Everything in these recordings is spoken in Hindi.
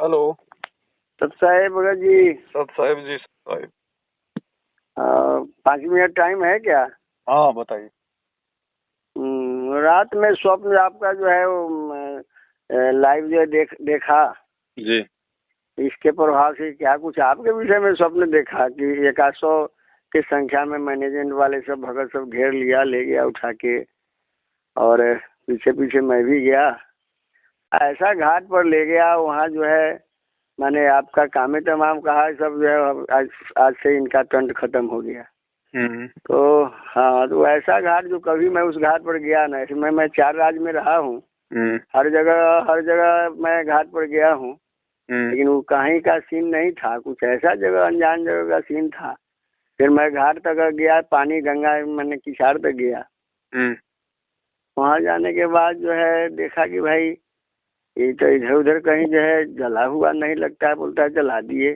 हेलो। सत साहेब भगत जी। सत साहेब जी साहेब। 5 मिनट टाइम है क्या? हाँ बताइए। रात में स्वप्न आपका जो है वो लाइव जो है देखा। जी। इसके प्रभाव से क्या कुछ आपके विषय में स्वप्न देखा कि 100 की संख्या में मैनेजमेंट वाले सब भगत सब घेर लिया, ले गया उठा के, और पीछे पीछे मैं भी गया। ऐसा घाट पर ले गया, वहाँ जो है मैंने आपका काम तमाम कहा, सब जो है आज से इनका टंट खत्म हो गया। तो हाँ, तो ऐसा घाट जो कभी मैं उस घाट पर गया ना, इसमें मैं 4 राज्य में रहा हूँ। हर जगह मैं घाट पर गया हूँ, लेकिन वो कहीं का सीन नहीं था, कुछ ऐसा जगह अनजान जगह का सीन था। फिर मैं घाट तक गया, पानी गंगा मैंने किसार तक गया। वहाँ जाने के बाद जो है देखा कि भाई ये तो इधर उधर कहीं जो है जला हुआ नहीं लगता है, बोलता है जला दिए।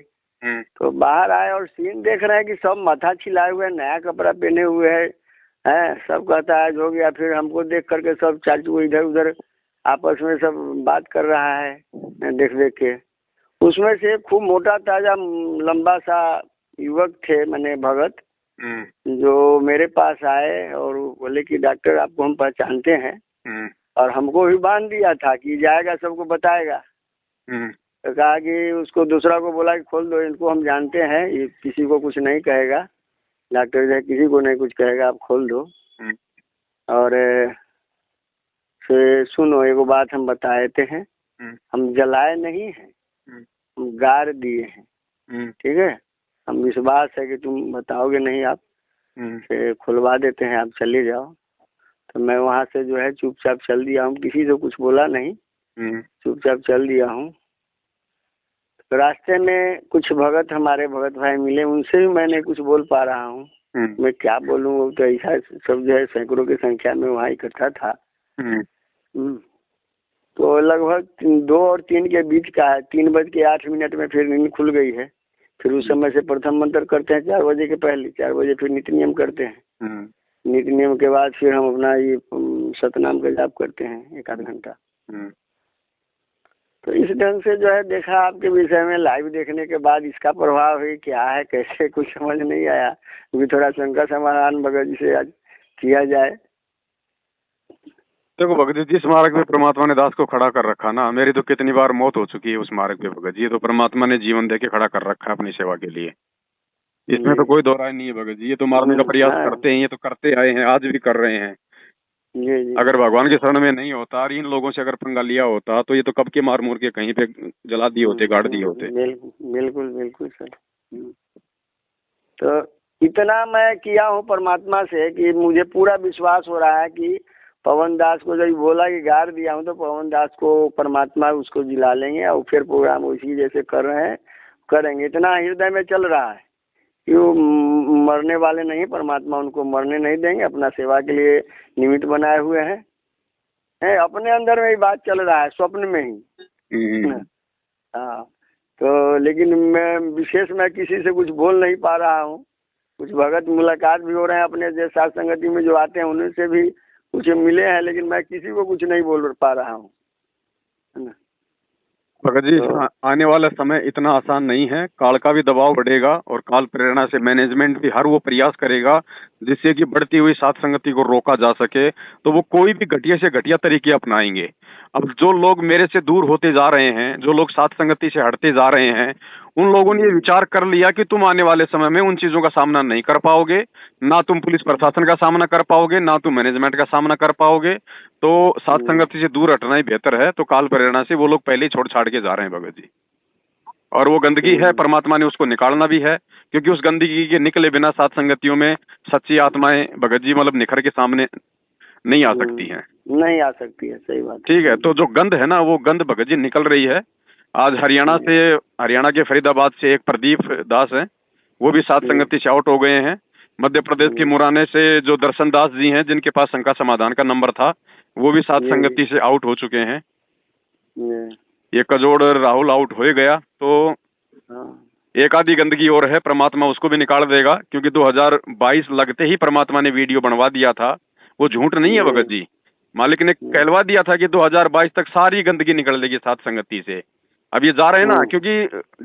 तो बाहर आए और सीन देख रहे हैं कि सब माथा छिलाए हुए, नया कपड़ा पहने हुए हैं, सब कहता है हो गया। फिर हमको देख करके सब चाचू इधर उधर आपस में सब बात कर रहा है, देख देख के। उसमें से खूब मोटा ताजा लंबा सा युवक थे, मैंने भगत, जो मेरे पास आए और बोले कि डॉक्टर आपको हम पहचानते हैं, और हमको भी बांध दिया था कि जाएगा सबको बताएगा। तो कहा कि उसको दूसरा को बोला कि खोल दो, इनको हम जानते हैं, ये किसी को कुछ नहीं कहेगा, डॉक्टर जो किसी को नहीं कुछ कहेगा, आप खोल दो। और फिर सुनो, एगो बात हम बताते हैं, हम जलाए नहीं हैं, हम गाड़ दिए हैं, ठीक है। हम विश्वास है कि तुम बताओगे नहीं, आप से खुलवा देते हैं, आप चले जाओ। तो मैं वहाँ से जो है चुपचाप चल दिया हूँ, किसी से कुछ बोला नहीं, चुपचाप चल दिया हूँ। तो रास्ते में कुछ भगत, हमारे भगत भाई मिले, उनसे भी मैं नहीं कुछ बोल पा रहा हूँ। मैं क्या बोलूँ, तो ऐसा सब जो है सैकड़ों की संख्या में वहाँ इकट्ठा था। तो लगभग 2 और 3 के बीच का है, 3:08 में फिर नींद खुल गई है। फिर उस समय से प्रथम मंत्र करते हैं 4 बजे के पहले, 4 बजे फिर नित्य नियम करते हैं। नित्य नियम के बाद फिर हम अपना ये सतनाम का जाप करते हैं 1 आध घंटा। तो इस ढंग से जो है देखा आपके विषय में, लाइव देखने के बाद इसका प्रभाव है क्या है कैसे, कुछ समझ नहीं आया, क्योंकि थोड़ा शंका समाधान भगत जी से आज किया जाए। देखो भगत जी, जिस मार्ग पे परमात्मा ने दास को खड़ा कर रखा ना, मेरी तो कितनी बार मौत हो चुकी है उस मार्ग पे भगत जी। तो परमात्मा ने जीवन देके खड़ा कर रखा है अपनी सेवा के लिए, इसमें तो कोई दो राय नहीं है भगत जी। ये तो मारने का प्रयास करते हैं, ये तो करते आए हैं, आज भी कर रहे हैं। अगर भगवान के शरण में नहीं होता और इन लोगों से अगर पंगा लिया होता तो ये तो कब के मार मूर के कहीं पे जला दिए होते, गाड़ दिए होते। बिल्कुल बिल्कुल सर। तो इतना मैं किया हूँ परमात्मा से कि मुझे पूरा विश्वास हो रहा है कि पवन दास को जब बोला कि गाड़ दिया हूँ, तो पवन दास को परमात्मा उसको जिला लेंगे और फिर प्रोग्राम उसी जैसे कर रहे हैं, करेंगे। इतना हृदय में चल रहा है कि वो मरने वाले नहीं, परमात्मा उनको मरने नहीं देंगे, अपना सेवा के लिए निमित्त बनाए हुए हैं। अपने अंदर में ही बात चल रहा है, स्वप्न में ही। हाँ, तो लेकिन मैं किसी से कुछ बोल नहीं पा रहा हूँ। कुछ भगत मुलाकात भी हो रहे हैं अपने जो साथ संगति में जो आते हैं, उनसे भी कुछ मिले हैं, लेकिन मैं किसी को कुछ नहीं बोल पा रहा हूँ, है ना। भगत जी, आने वाला समय इतना आसान नहीं है, काल का भी दबाव बढ़ेगा और काल प्रेरणा से मैनेजमेंट भी हर वो प्रयास करेगा जिससे कि बढ़ती हुई साथ संगति को रोका जा सके। तो वो कोई भी घटिया से घटिया तरीके अपनाएंगे। अब जो लोग मेरे से दूर होते जा रहे हैं, जो लोग साथ संगति से हटते जा रहे हैं, उन लोगों ने ये विचार कर लिया कि तुम आने वाले समय में उन चीजों का सामना नहीं कर पाओगे, ना तुम पुलिस प्रशासन का सामना कर पाओगे, ना तुम मैनेजमेंट का सामना कर पाओगे। तो साथ संगति से दूर हटना ही बेहतर है। तो काल प्रेरणा से वो लोग पहले ही छोड़ छाड़ के जा रहे हैं भगत जी। और वो गंदगी है, परमात्मा ने उसको निकालना भी है, क्योंकि उस गंदगी के निकले बिना साथ संगतियों में सच्ची आत्माएं भगत जी मतलब निखर के सामने नहीं आ सकती हैं। नहीं आ सकती है, सही बात। ठीक है, तो जो गंध है ना, वो गंध भगत जी निकल रही है। आज हरियाणा के फरीदाबाद से एक प्रदीप दास है, वो भी साथ संगति से आउट हो गए हैं। मध्य प्रदेश के मुराने से जो दर्शन दास जी हैं, जिनके पास शंका समाधान का नंबर था, वो भी साथ संगति से आउट हो चुके हैं। ये कजोड़ राहुल आउट हो गया, तो एक आधी गंदगी और है, परमात्मा उसको भी निकाल देगा। क्योंकि 2022 लगते ही परमात्मा ने वीडियो बनवा दिया था, वो झूठ नहीं है भगत जी। मालिक ने कहलवा दिया था कि 2022 तक सारी गंदगी निकल लेगी साथ संगति से। अब ये जा रहे हैं ना, क्योंकि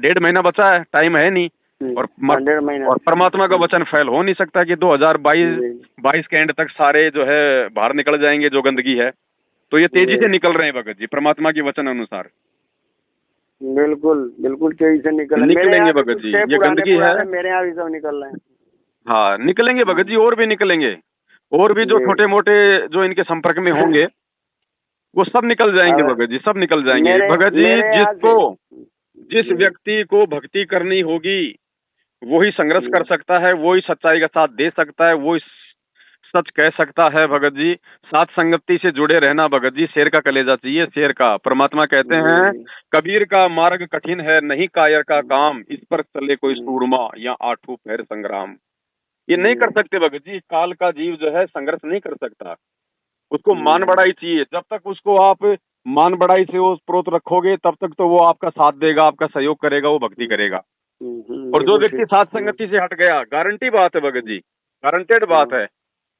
1.5 महीना बचा है, टाइम है नहीं, और 1.5 महीना और परमात्मा का वचन फेल हो नहीं सकता कि 2022 के एंड तक सारे जो है बाहर निकल जाएंगे जो गंदगी है। तो ये तेजी से निकल रहे हैं भगत जी, परमात्मा के वचन अनुसार। बिल्कुल बिल्कुल तेजी से निकलेंगे भगत जी, ये गंदगी है, मेरे यहाँ भी सब निकल रहे हैं। हाँ निकलेंगे भगत जी, और भी निकलेंगे, और भी जो छोटे मोटे जो इनके संपर्क में होंगे वो सब निकल जाएंगे भगत जी, सब निकल जाएंगे भगत जी। जिस व्यक्ति को भक्ति करनी होगी वो ही संघर्ष कर सकता है, वो ही सच्चाई का साथ दे सकता है, वो ही सच कह सकता है भगत जी। साथ संगति से जुड़े रहना भगत जी, शेर का कलेजा चाहिए, शेर का। परमात्मा कहते हैं कबीर का मार्ग कठिन है, नहीं कायर का काम, इस पर चले कोई सूरमा या आठों पैर संग्राम। ये नहीं कर सकते भगत जी, काल का जीव जो है संघर्ष नहीं कर सकता, उसको मान बढ़ाई चाहिए। जब तक उसको आप मान बढ़ाई से वो प्रोत रखोगे तब तक तो वो आपका साथ देगा, आपका सहयोग करेगा, वो भक्ति करेगा। और जो व्यक्ति साथ संगति से हट गया, गारंटी बात है भगत जी, गारंटेड बात है,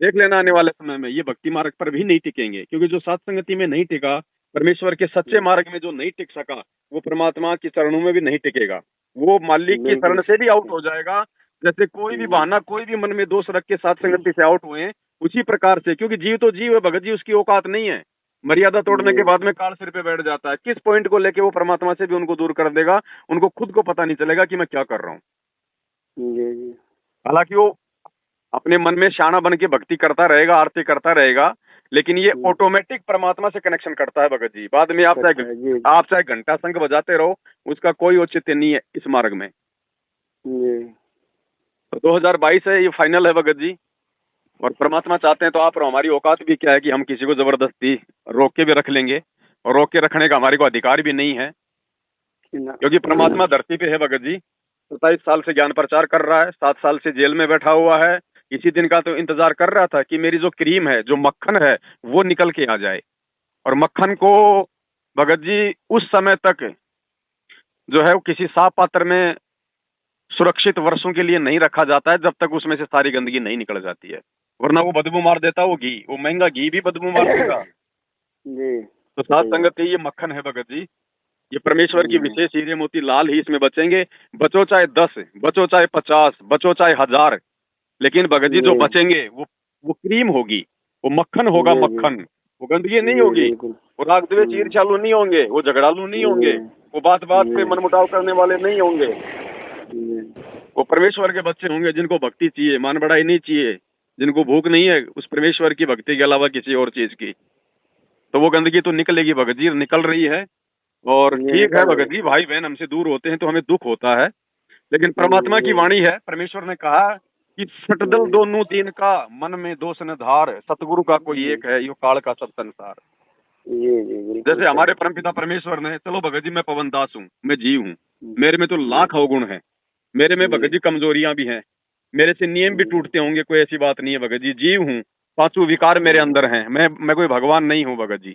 देख लेना आने वाले समय में ये भक्ति मार्ग पर भी नहीं टिकेंगे। क्योंकि जो साथ संगति में नहीं टिका, परमेश्वर के सच्चे मार्ग में जो नहीं टिक सका, वो परमात्मा के चरणों में भी नहीं टिकेगा, वो मालिक की शरण से भी आउट हो जाएगा। जैसे कोई भी बहाना, कोई भी मन में दोष रख के साथ संगति से आउट हुए, उसी प्रकार से, क्योंकि जीव तो जीव है भगत जी, उसकी औकात नहीं है। मर्यादा तोड़ने के बाद में काल सिर पे बैठ जाता है, किस पॉइंट को लेके वो परमात्मा से भी उनको दूर कर देगा, उनको खुद को पता नहीं चलेगा कि मैं क्या कर रहा हूँ। हालांकि वो अपने मन में शाना बन के भक्ति करता रहेगा, आरती करता रहेगा, लेकिन ये ऑटोमेटिक परमात्मा से कनेक्शन करता है भगत जी। बाद में आप चाहे घंटा शंख बजाते रहो, उसका कोई औचित्य नहीं है इस मार्ग में। तो 2022 है, ये फाइनल है भगत जी, और परमात्मा चाहते हैं तो आप, हमारी औकात भी क्या है कि हम किसी को जबरदस्ती रोक के भी रख लेंगे, और रोक के रखने का हमारे को अधिकार भी नहीं है, क्योंकि परमात्मा धरती पे है भगत जी। 27 साल से ज्ञान प्रचार कर रहा है, 7 साल से जेल में बैठा हुआ है, इसी दिन का तो इंतजार कर रहा था कि मेरी जो क्रीम है, जो मक्खन है, वो निकल के आ जाए। और मक्खन को भगत जी उस समय तक जो है वो किसी साफ पात्र में सुरक्षित वर्षों के लिए नहीं रखा जाता है, जब तक उसमें से सारी गंदगी नहीं निकल जाती है, वरना वो बदबू मार देता है। वो घी, वो महंगा घी भी बदबू मार देगा जी। तो साथ संगत ये मक्खन है भगत जी, ये परमेश्वर की विशेष हीरे मोती लाल ही इसमें बचेंगे। बचो चाहे 10, बचो चाहे 50, बचो चाहे 1000, लेकिन भगत जी जो बचेंगे वो क्रीम होगी, वो मक्खन होगा, मक्खन, वो गंदगी नहीं होगी, वो राग द्वेष ईर्ष्यालु नहीं होंगे, वो झगड़ालू नहीं होंगे, वो बात बात पे मनमुटाव करने वाले नहीं होंगे, वो परमेश्वर के बच्चे होंगे जिनको भक्ति चाहिए, मान बढ़ाई नहीं चाहिए, जिनको भूख नहीं है उस परमेश्वर की भक्ति के अलावा किसी और चीज की। तो वो गंदगी तो निकलेगी भगत जी, निकल रही है। और ठीक है भगत जी, भाई बहन हमसे दूर होते हैं तो हमें दुख होता है, लेकिन परमात्मा की वाणी है, परमेश्वर ने कहा कि सटदल दोनों तीन का, मन में दोष न धार, सतगुरु का कोई एक है, यो काल का सब संसार। जैसे हमारे परमपिता परमेश्वर ने, चलो भगत जी मैं पवन दास हूँ, मैं जीव हूँ, मेरे में तो लाख अवगुण है, मेरे में भगत जी कमजोरियां भी हैं, मेरे से नियम भी टूटते होंगे, कोई ऐसी बात नहीं है भगत जी, जीव हूँ, 5 विकार मेरे अंदर हैं, मैं कोई भगवान नहीं हूँ भगत जी,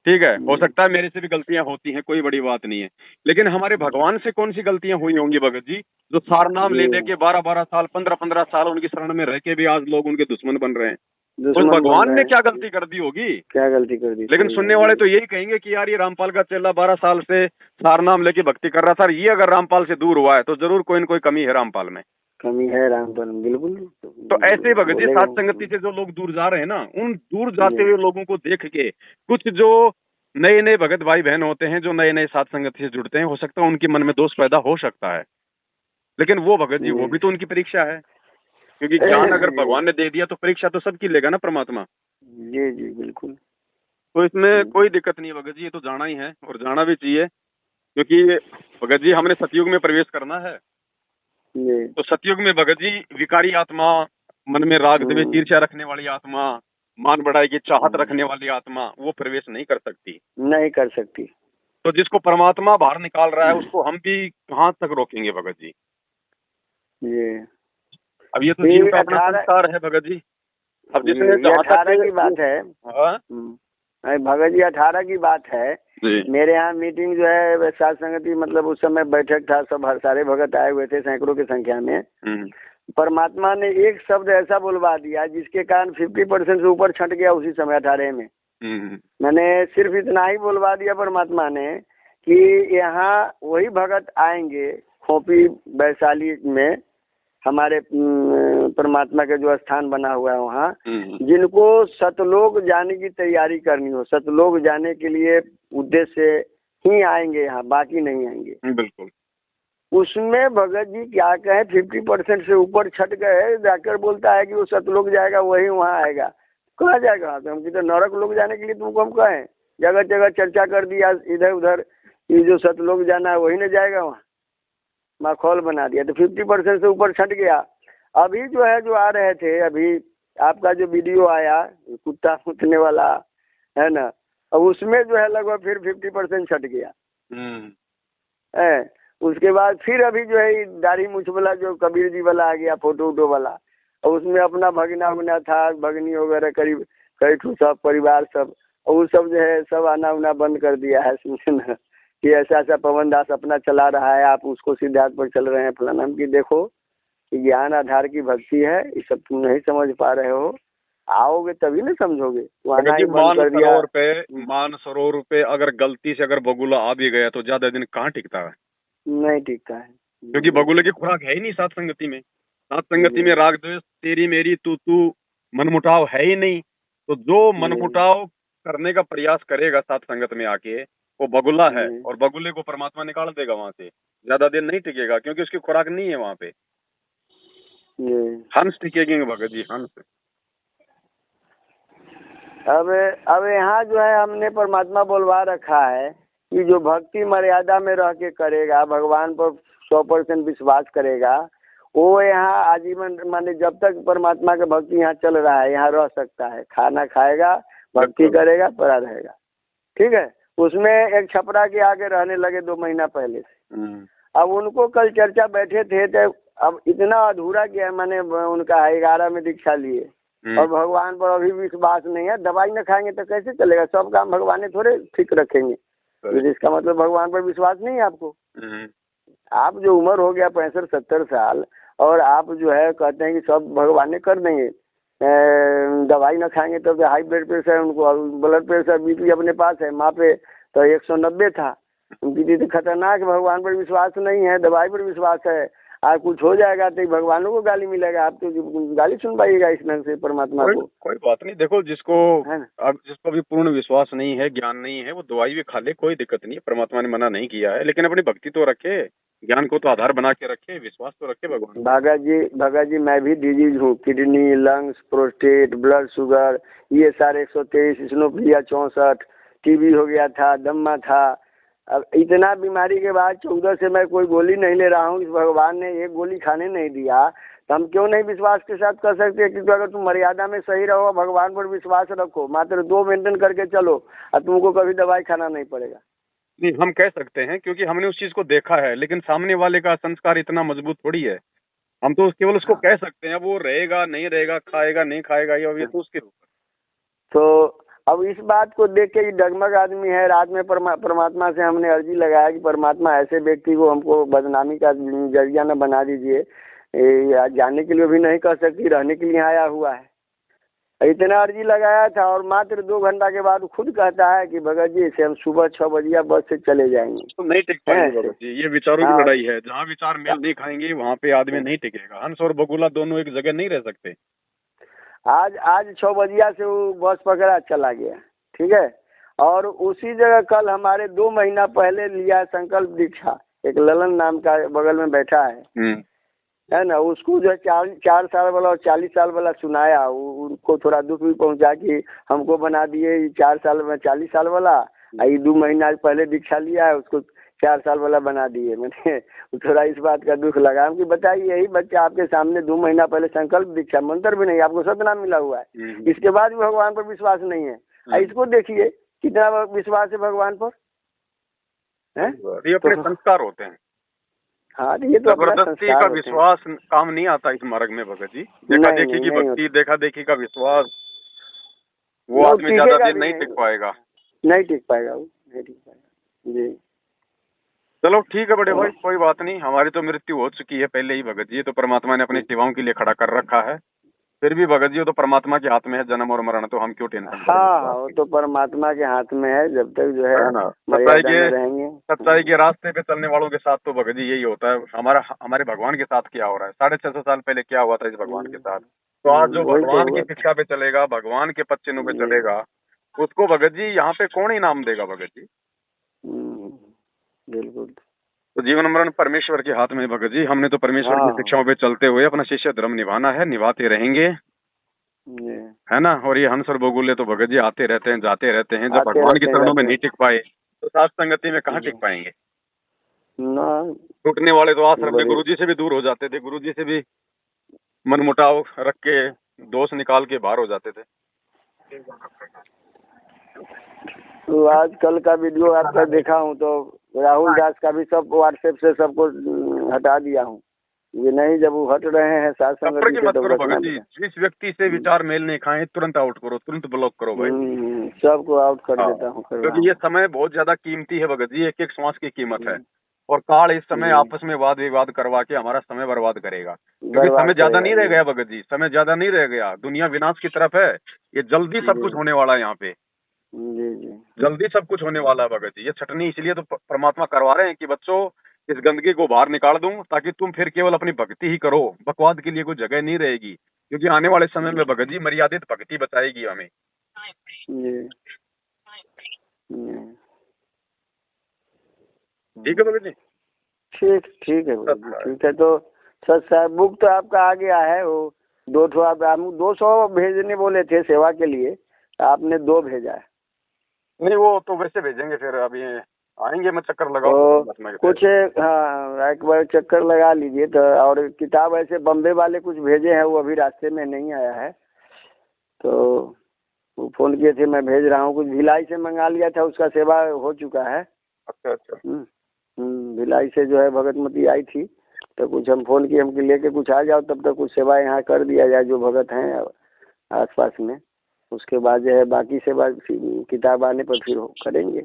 ठीक है। हो सकता है मेरे से भी गलतियां होती हैं, कोई बड़ी बात नहीं है, लेकिन हमारे भगवान से कौन सी गलतियां हुई होंगी भगत जी, जो सार नाम ले दे के 12-12 साल 15-15 साल उनकी शरण में रह के भी आज लोग उनके दुश्मन बन रहे हैं। उस भगवान ने क्या गलती कर दी होगी, क्या गलती कर दी। लेकिन सुनने वाले तो यही कहेंगे कि यार ये रामपाल का चेला 12 साल से सार नाम लेके भक्ति कर रहा था, ये अगर रामपाल से दूर हुआ है तो जरूर कोई न कोई कमी है रामपाल में, कमी है रामपाल में, बिल्कुल। तो ऐसे भगत जी साथ संगति से जो लोग दूर जा रहे हैं ना, उन दूर जाते हुए लोगों को देख के कुछ जो नए नए भगत भाई बहन होते हैं, जो नए नए साथ संगति से जुड़ते हैं, हो सकता है उनके मन में दोष पैदा हो सकता है, लेकिन वो भगत जी वो भी तो उनकी परीक्षा है, क्योंकि ज्ञान अगर भगवान ने दे दिया तो परीक्षा तो सबकी लेगा ना परमात्मा। जी जी बिल्कुल। तो इसमें कोई दिक्कत नहीं है भगत जी, ये तो जाना ही है और जाना भी चाहिए, क्योंकि भगत जी हमने सतयुग में प्रवेश करना है। तो सतयुग में भगत जी विकारी आत्मा, मन में राग द्वेष ईर्ष्या रखने वाली आत्मा, मान बढ़ाई की चाहत रखने वाली आत्मा, वो प्रवेश नहीं कर सकती, नहीं कर सकती। तो जिसको परमात्मा बाहर निकाल रहा है उसको हम भी कहाँ तक रोकेंगे भगत जी। अब ये तो जीव का अपना संस्कार है भगत जी। अब जिसने 18 की बात है भगत जी, 18 की बात है, मेरे यहाँ मीटिंग जो है साथ संगति, मतलब उस समय बैठक था, सब सारे भगत आए हुए थे सैकड़ों की संख्या में। परमात्मा ने एक शब्द ऐसा बुलवा दिया जिसके कारण 50% से ऊपर छंट गया उसी समय 18 में। मैंने सिर्फ इतना ही बुलवा दिया परमात्मा ने कि यहाँ वही भगत आएंगे खोपी वैशाली में, हमारे परमात्मा का जो स्थान बना हुआ है वहाँ, जिनको सतलोक जाने की तैयारी करनी हो, सतलोक जाने के लिए उद्देश्य ही आएंगे यहाँ, बाकी नहीं आएंगे। बिल्कुल। उसमें भगत जी क्या कहें, 50% से ऊपर छट गए, जाकर बोलता है कि वो सतलोक जाएगा वही वहाँ आएगा। कहाँ जाएगा वहाँ पे? हम तो नरक लोग जाने के लिए तुमको हम कहें? जगह जगह चर्चा कर दिया इधर उधर, ये जो सतलोक जाना है वही न जाएगा वहाँ, माखौल बना दिया। तो 50% से ऊपर छट गया। अभी जो है, जो आ रहे थे अभी, आपका जो वीडियो आया कुत्ता मुतने वाला है ना, अब उसमें जो है लगभग फिर 50% छट गया है। उसके बाद फिर अभी जो है दाढ़ी मूछ वाला जो कबीर जी वाला आ गया, फोटो वोटो वाला, और उसमें अपना भगना उगना था, भगनी वगैरह करीब कई सब परिवार सब, और वो सब जो है सब आना उना बंद कर दिया है, समझे ना, कि ऐसा ऐसा पवन दास अपना चला रहा है, आप उसको सिद्धार्थ पर चल रहे हैं फलाना। की देखो कि ज्ञान आधार की भक्ति है, ये सब तुम नहीं समझ पा रहे हो, आओगे तभी ना समझोगे। मानसरोवर पे अगर गलती से अगर बगुला आ भी गया तो ज्यादा दिन कहाँ टिकता है? नहीं टिकता है, क्योंकि बगुले की खुराक है ही नहीं सात संगति में। सात संगति में राग द्वेष, तेरी मेरी तू मनमुटाव है ही नहीं। तो जो मनमुटाव करने का प्रयास करेगा सात संगत में आके, वो बगुला है, और बगुले को परमात्मा निकाल देगा वहां से, ज्यादा दिन नहीं टिकेगा, क्योंकि उसकी खुराक नहीं है वहां पे। हंस टिकेंगे भगत जी, हंस। अब यहाँ जो है हमने परमात्मा बोलवा रखा है कि जो भक्ति मर्यादा में रह के करेगा, भगवान पर 100% विश्वास करेगा, वो यहाँ आजीवन, माने जब तक परमात्मा का भक्ति यहाँ चल रहा है यहाँ रह सकता है। खाना खाएगा, भक्ति करेगा, पड़ा रहेगा, ठीक है। उसमें एक छपरा के आगे रहने लगे 2 महीना पहले से। अब उनको कल चर्चा बैठे थे, तो अब इतना अधूरा गया, मैंने उनका 11 में दीक्षा लिए, और भगवान पर अभी विश्वास नहीं है। दवाई न खाएंगे तो कैसे चलेगा? सब काम भगवान ने थोड़े ठीक रखेंगे। तो इसका मतलब भगवान पर विश्वास नहीं है आपको। आप जो उम्र हो गया 65-70 साल, और आप जो है कहते हैं कि सब भगवान ने कर देंगे, दवाई न खाएंगे तो हाई ब्लड प्रेशर, उनको ब्लड प्रेशर बीपी अपने पास है, माँ पे तो 190 था, उनकी दीदी खतरनाक। भगवान पर विश्वास नहीं है, दवाई पर विश्वास है। आज कुछ हो जाएगा तो भगवानों को गाली मिलेगा, आप तो गाली सुन पाइएगा इस ढंग से परमात्मा को। कोई बात नहीं, देखो जिसको अब जिसको भी पूर्ण विश्वास नहीं है, ज्ञान नहीं है, वो दवाई भी खा ले, कोई दिक्कत नहीं है, परमात्मा ने मना नहीं किया है। लेकिन अपनी भक्ति तो रखे, ज्ञान को तो आधार बना के रखे, विश्वास तो रखे भगवान। भगत जी मैं भी डिजीज हूँ, kidney, lungs, prostate, blood sugar, ये सारे 123, इस्नोफिलिया 64, टीबी हो गया था, दम्मा था। अब इतना बीमारी के बाद 14 से मैं कोई गोली नहीं ले रहा हूँ, भगवान ने एक गोली खाने नहीं दिया, तो हम क्यों नहीं विश्वास के साथ कर सकते हैं? क्योंकि अगर तुम मर्यादा में सही रहो, भगवान पर विश्वास रखो, मात्र 2 मेंटेन करके चलो, और तुमको कभी दवाई खाना नहीं पड़ेगा। नहीं, हम कह सकते हैं क्योंकि हमने उस चीज को देखा है, लेकिन सामने वाले का संस्कार इतना मजबूत थोड़ी है। हम तो केवल उसको कह सकते हैं, वो रहेगा नहीं रहेगा, खाएगा नहीं खाएगा, ये तो उसके ऊपर। तो अब इस बात को देख के डगमग आदमी है, रात में परमात्मा से हमने अर्जी लगाया कि परमात्मा ऐसे व्यक्ति को हमको बदनामी का जरिया न बना दीजिए, जाने के लिए भी नहीं कह सकती, रहने के लिए आया हुआ है। इतना अर्जी लगाया था, और मात्र 2 घंटा के बाद खुद कहता है कि भगत जी से हम सुबह 6 बजे बस से चले जाएंगे। तो नहीं टिक पाएंगे भगत जी, ये विचारों की लड़ाई है। जहाँ विचार मेल नहीं खाएंगे वहाँ पे आदमी नहीं टिकेगा। हंस और बगुला दोनों एक जगह नहीं रह सकते। आज 6 बजिया से वो बस पकड़ा चला गया, ठीक है। और उसी जगह कल हमारे 2 महीना पहले लिया संकल्प दीक्षा, एक ललन नाम का बगल में बैठा है ना, उसको जो 4 साल वाला और 40 साल वाला सुनाया, उनको थोड़ा दुख भी पहुंचा कि हमको बना दिए 4 साल में 40 साल वाला, 2 महीना पहले दीक्षा लिया है, उसको 4 साल वाला बना दिए। मैंने थोड़ा इस बात का दुख लगा कि बताइए, यही बच्चा आपके सामने 2 महीना पहले संकल्प दीक्षा, मंत्र भी नहीं, आपको सतनाम मिला हुआ है, इसके बाद भी भगवान पर विश्वास नहीं है। इसको देखिए कितना विश्वास है भगवान पर, है? ये अपने संस्कार होते हैं। हाँ, ये तो जबरदस्ती का विश्वास काम नहीं आता इस मार्ग में भगत जी। देखा देखी की भक्ति, देखा देखी का विश्वास, वो आदमी ज्यादा दिन नहीं टिक पाएगा, वो नहीं टिक पाएगा जी। चलो ठीक है बड़े भाई, कोई बात नहीं, हमारी तो मृत्यु हो चुकी है पहले ही भगत जी, तो परमात्मा ने अपनी सेवाओं के लिए खड़ा कर रखा है। फिर भी भगत जी वो तो परमात्मा के हाथ में है, जन्म और मरण, तो हम क्यों टेंशन करें? हाँ, वो तो परमात्मा के हाथ में है, जब तक जो है ना, मर्यादा में रहेंगे। सच्चाई के रास्ते पे चलने वालों के साथ तो भगत जी यही होता है। हमारे भगवान के साथ क्या हो रहा है, 650 साल पहले क्या हुआ था इस भगवान के साथ। तो आज जो वही तो भगवान की हुआ शिक्षा पे चलेगा, भगवान के पद चिन्हों पे जी। चलेगा, उसको भगत जी यहाँ पे कौन इनाम देगा भगत जी? बिल्कुल। तो जीवन मरण परमेश्वर के हाथ में है भगत जी। हमने तो परमेश्वर की हाँ शिक्षाओं पे चलते हुए अपना शिष्य धर्म निभाना है, निभाते रहेंगे, जी। है ना। और ये हंस और बगुले तो भगत जी आते रहते हैं, जाते रहते हैं। जब आते भगवान के रहते हैं, चरणों में जाते नहीं हैं। टिक पाए तो साथ संगति में कहाँ जी। टिक पाएंगे? ना, टूटने वाले तो आश्रम में बड़ी गुरुजी से भी दूर हो जाते थे, गुरुजी से भी मनमुटाव रख के दोष निकाल के बाहर हो जाते थे। तो आजकल का वीडियो आपका देखा हूँ तो राहुल दास का भी सब व्हाट्सएप से सबको हटा दिया हूँ। ये नहीं, जब वो हट रहे हैं साथ संगति संपर्क से मत तो करो रखना भगत जी। जिस व्यक्ति से विचार मेल नहीं खाए तुरंत आउट करो, तुरंत ब्लॉक करो भाई। सबको आउट कर हाँ, देता हूँ, कर रहा क्योंकि ये समय बहुत ज्यादा कीमती है भगत जी, एक एक श्वास की कीमत है। हूँ। और काल इस समय जी। आपस में वाद विवाद करवा के हमारा समय बर्बाद करेगा, क्योंकि बर्बाद समय ज्यादा करेगा नहीं रह जी। गया भगत जी, समय ज्यादा नहीं रह गया। दुनिया विनाश की तरफ है, ये जल्दी सब जी कुछ होने वाला है यहाँ पे, जी जी। जल्दी सब कुछ होने वाला है भगत जी। ये छटनी इसलिए तो परमात्मा करवा रहे हैं कि बच्चों इस गंदगी को बाहर निकाल दूं, ताकि तुम फिर केवल अपनी भक्ति ही करो, बकवाद के लिए कोई जगह नहीं रहेगी। क्योंकि आने वाले समय में भगत जी मर्यादित भक्ति बचाएगी हमें। जी। ठीक है भगत जी। ठीक ठीक है भगत जी, ठीक है। तो सच साहब बुक तो आपका आ गया है, वो 200 आप 200 भेजने बोले थे सेवा के लिए, आपने 2 भेजा है। नहीं वो तो वैसे भेजेंगे, फिर अभी आएंगे, मैं चक्कर लगाओ तो कुछ हाँ एक बार चक्कर लगा लीजिए। तो और किताब ऐसे बम्बे वाले कुछ भेजे हैं, वो अभी रास्ते में नहीं आया है, तो वो फोन किए थे, मैं भेज रहा हूँ। कुछ भिलाई से मंगा लिया था, उसका सेवा हो चुका है। अच्छा अच्छा। भिलाई से जो है भगतमती आई थी, तो कुछ हम फोन किए, हम कि लेके कुछ आ जाओ, तब तक कुछ सेवा यहाँ कर दिया जाए जो भगत हैं आसपास में। उसके बाद जो है बाकी सेवा किताब आने पर फिर करेंगे।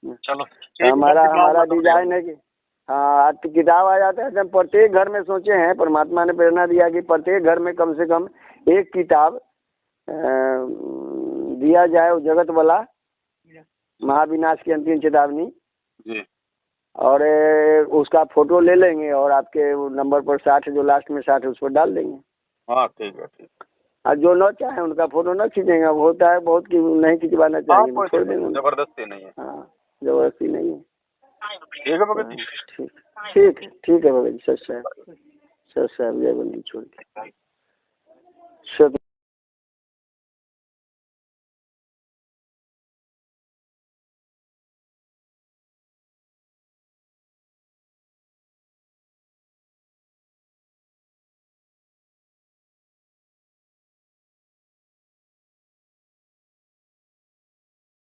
चलो हमारा डिजाइन है कि हाँ किताब आ जाता है। हम प्रत्येक घर में सोचे हैं, परमात्मा ने प्रेरणा दिया कि प्रत्येक घर में कम से कम एक किताब दिया जाए, वो जगत वाला महाविनाश की अंतिम चेतावनी जी। और उसका फोटो ले लेंगे और आपके नंबर पर 60 जो लास्ट में 60 उस पर डाल देंगे। हाँ ठीक है ठीक। और जो न चाहे उनका फोटो न खींचेंगे, वो होता है बहुत कि नहीं खिंचवाना चाहिए, छोड़ देंगे। जबरदस्ती नहीं है। हाँ जबरदस्ती नहीं है। ठीक है भगत जी। ठीक ठीक है भगत जी। सच साहब जय बंदी छोड़ के।